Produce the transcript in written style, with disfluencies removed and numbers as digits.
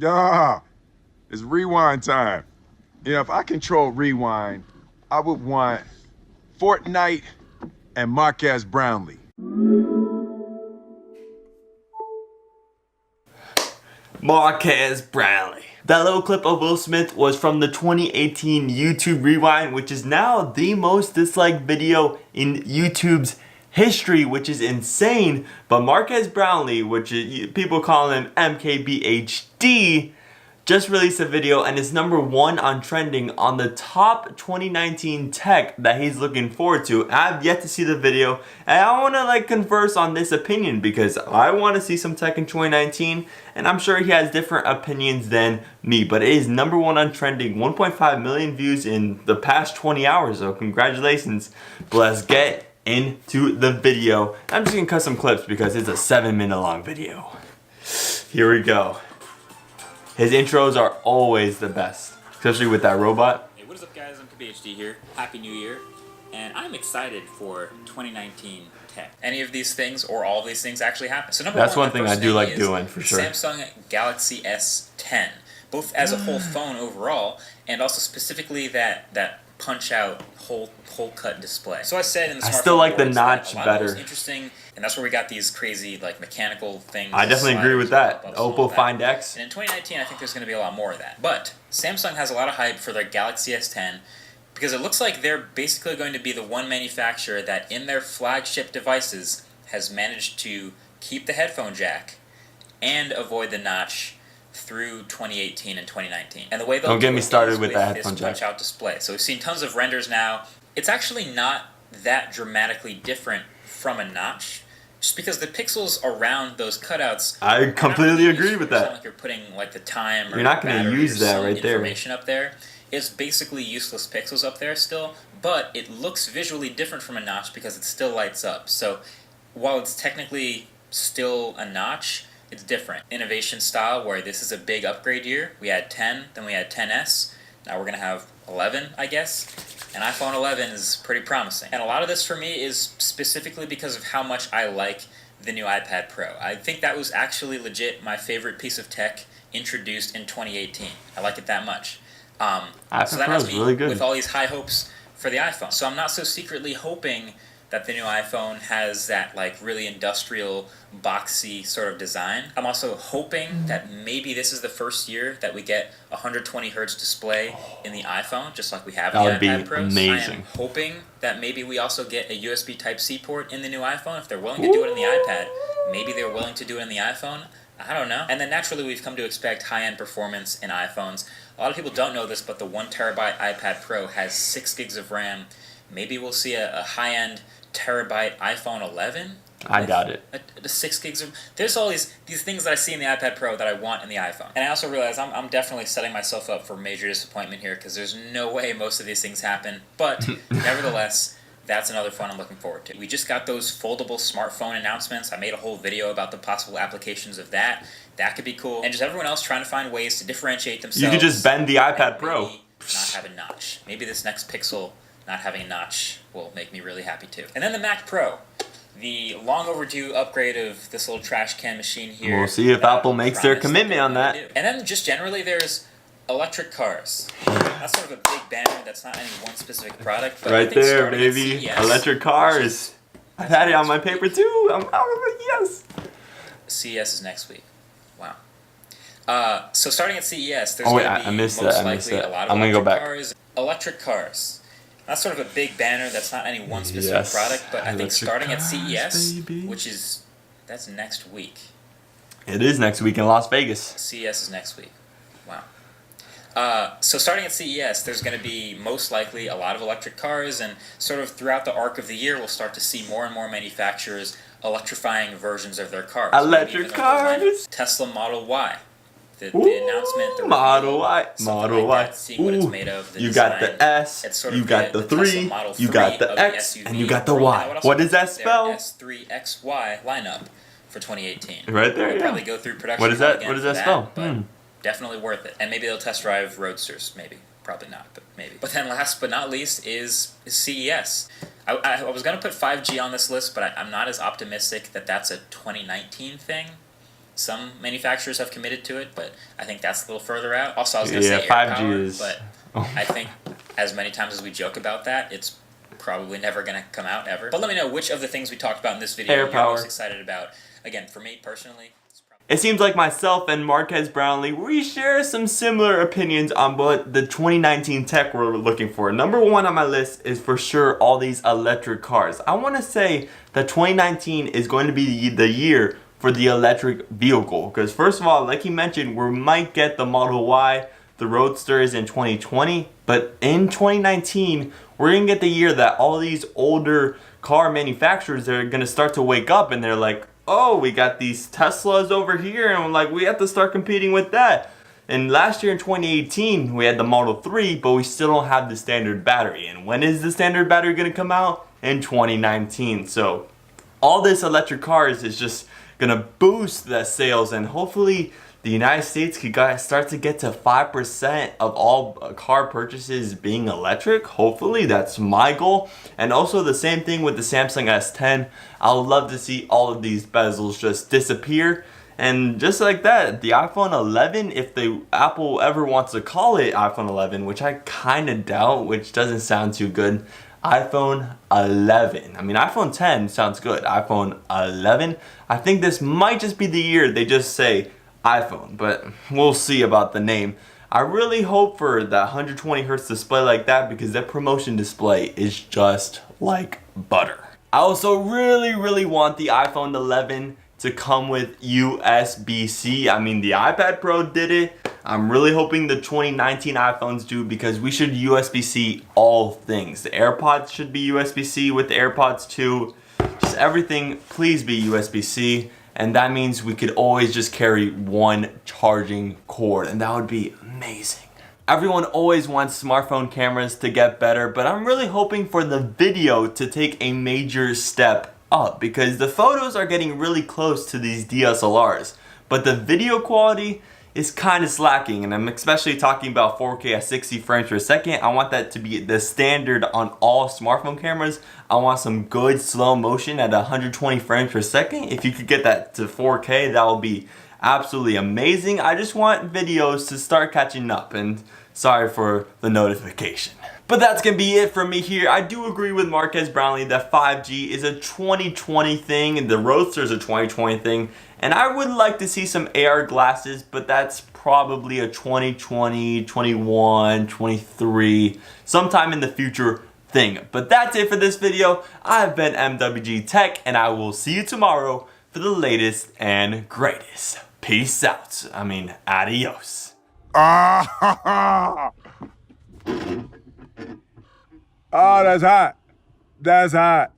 Yeah, it's rewind time. Yeah, if I control rewind, I would want Fortnite and Marquez Brownlee. Marquez Brownlee. That little clip of Will Smith was from the 2018 YouTube Rewind, which is now the most disliked video in YouTube's history, which is insane. But Marquez Brownlee, which people call him MKBHD, just released a video and is #1 on trending on the top 2019 tech that he's looking forward to. I've yet to see the video, and I want to converse on this opinion because I want to see some tech in 2019, and I'm sure he has different opinions than me, but it is #1 on trending, 1.5 million views in the past 20 hours, so congratulations. But let's get into the video. I'm just gonna cut some clips because it's a 7-minute long video. Here we go. His intros are always the best, especially with that robot. Hey, what is up guys, MKBHD here. Happy New Year. And I'm excited for 2019 tech. Any of these things or all of these things actually happen. So That's one thing I do like doing, for sure. Samsung Galaxy S10. Both as a whole phone overall, and also specifically that punch-out whole cut display. So I said in the I still like the notch better. Interesting, and that's where we got these crazy mechanical things. I definitely agree with that. Oppo Find X. And in 2019, I think there's going to be a lot more of that. But Samsung has a lot of hype for their Galaxy S10 because it looks like they're basically going to be the one manufacturer that in their flagship devices has managed to keep the headphone jack and avoid the notch through 2018 and 2019. And the way they'll don't get me started with that this headphone jack. punch-out display. So we've seen tons of renders now. It's actually not that dramatically different from a notch, just because the pixels around those cutouts. I completely agree with that. It's not like you're putting the time or you're not going to use that right there. Information up there. It's basically useless pixels up there still, but it looks visually different from a notch because it still lights up. So while it's technically still a notch, it's different. Innovation style, where this is a big upgrade year. We had 10, then we had 10S. Now we're going to have 11, I guess. And iPhone 11 is pretty promising. And a lot of this for me is specifically because of how much I like the new iPad Pro. I think that was actually legit my favorite piece of tech introduced in 2018. I like it that much. So that has me really good. with all these high hopes for the iPhone. So I'm not so secretly hoping that the new iPhone has that really industrial, boxy sort of design. I'm also hoping that maybe this is the first year that we get 120 Hz display in the iPhone, just like we have in the iPad Pro. Amazing. I am hoping that maybe we also get a USB Type-C port in the new iPhone. If they're willing to do it in the iPad, maybe they're willing to do it in the iPhone. I don't know. And then naturally we've come to expect high-end performance in iPhones. A lot of people don't know this, but the 1TB iPad Pro has 6 gigs of RAM. Maybe we'll see a high-end terabyte iPhone 11. I doubt it. The 6 gigs of... There's all these things that I see in the iPad Pro that I want in the iPhone. And I also realize I'm definitely setting myself up for major disappointment here because there's no way most of these things happen. But nevertheless, that's another phone I'm looking forward to. We just got those foldable smartphone announcements. I made a whole video about the possible applications of that. That could be cool. And just everyone else trying to find ways to differentiate themselves. You could just bend the iPad Pro. Not have a notch. Maybe this next Pixel not having a notch will make me really happy too. And then the Mac Pro. The long overdue upgrade of this little trash can machine here. We'll see if Apple makes their commitment on that. And then just generally there's electric cars. That's sort of a big banner. That's not any one specific product. But right there, baby. CES, electric cars. I've had it on my paper too. I'm out of it, yes. CES is next week. Wow. So starting at CES, there's going to be most likely a lot of electric cars. Electric cars. That's sort of a big banner. That's not any one specific product, but I think starting at CES, which that's next week. It is next week in Las Vegas. CES is next week. Wow. So starting at CES, there's going to be most likely a lot of electric cars, and sort of throughout the arc of the year, we'll start to see more and more manufacturers electrifying versions of their cars. Electric cars? Tesla Model Y. The announcement, the Model Y, Model Y. Seeing what it's made of. You got the S, you got the 3, you got the X, and you got the Y. What does that spell? S3XY lineup for 2018. Right there. We'll probably go through production. What is that? What does that spell? But definitely worth it. And maybe they'll test drive Roadsters. Maybe. Probably not, but maybe. But then last but not least is CES. I was going to put 5G on this list, but I'm not as optimistic that that's a 2019 thing. Some manufacturers have committed to it, but I think that's a little further out. Also, I was going to say 5G AirPower, is... but I think as many times as we joke about that, it's probably never going to come out ever. But let me know which of the things we talked about in this video you're most excited about. Again, for me personally, it seems like myself and Marquez Brownlee, we share some similar opinions on what the 2019 tech we're looking for. Number one on my list is for sure all these electric cars. I want to say that 2019 is going to be the year for the electric vehicle. Because first of all, like he mentioned, we might get the Model Y, the Roadsters in 2020. But in 2019, we're going to get the year that all these older car manufacturers are going to start to wake up and they're like, oh, we got these Teslas over here and like we have to start competing with that. And last year in 2018, we had the Model 3, but we still don't have the standard battery. And when is the standard battery going to come out? In 2019. So all this electric cars is just going to boost the sales, and hopefully the United States could start to get to 5% of all car purchases being electric. Hopefully, that's my goal. And also the same thing with the Samsung S10. I would love to see all of these bezels just disappear. And just like that, the iPhone 11, if Apple ever wants to call it iPhone 11, which I kind of doubt, which doesn't sound too good, iPhone 11. I mean, iPhone 10 sounds good. iPhone 11. I think this might just be the year they just say iPhone, but we'll see about the name. I really hope for that 120 hertz display like that because that promotion display is just like butter. I also really want the iPhone 11 to come with USB-C. I mean, the iPad Pro did it. I'm really hoping the 2019 iPhones do because we should USB-C all things. The AirPods should be USB-C with the AirPods 2. Just everything, please be USB-C. And that means we could always just carry one charging cord, and that would be amazing. Everyone always wants smartphone cameras to get better, but I'm really hoping for the video to take a major step up because the photos are getting really close to these DSLRs, but the video quality is kind of slacking, and I'm especially talking about 4K at 60 frames per second. I want that to be the standard on all smartphone cameras. I want some good slow motion at 120 frames per second. If you could get that to 4K, that would be absolutely amazing. I just want videos to start catching up, and sorry for the notification. But that's gonna be it from me here. I do agree with Marquez Brownlee that 5G is a 2020 thing and the Roadster is a 2020 thing. And I would like to see some AR glasses, but that's probably a 2020, 21, 23, sometime in the future thing. But that's it for this video. I've been MWG Tech, and I will see you tomorrow for the latest and greatest. Peace out. I mean, adios. Oh, that's hot. That's hot.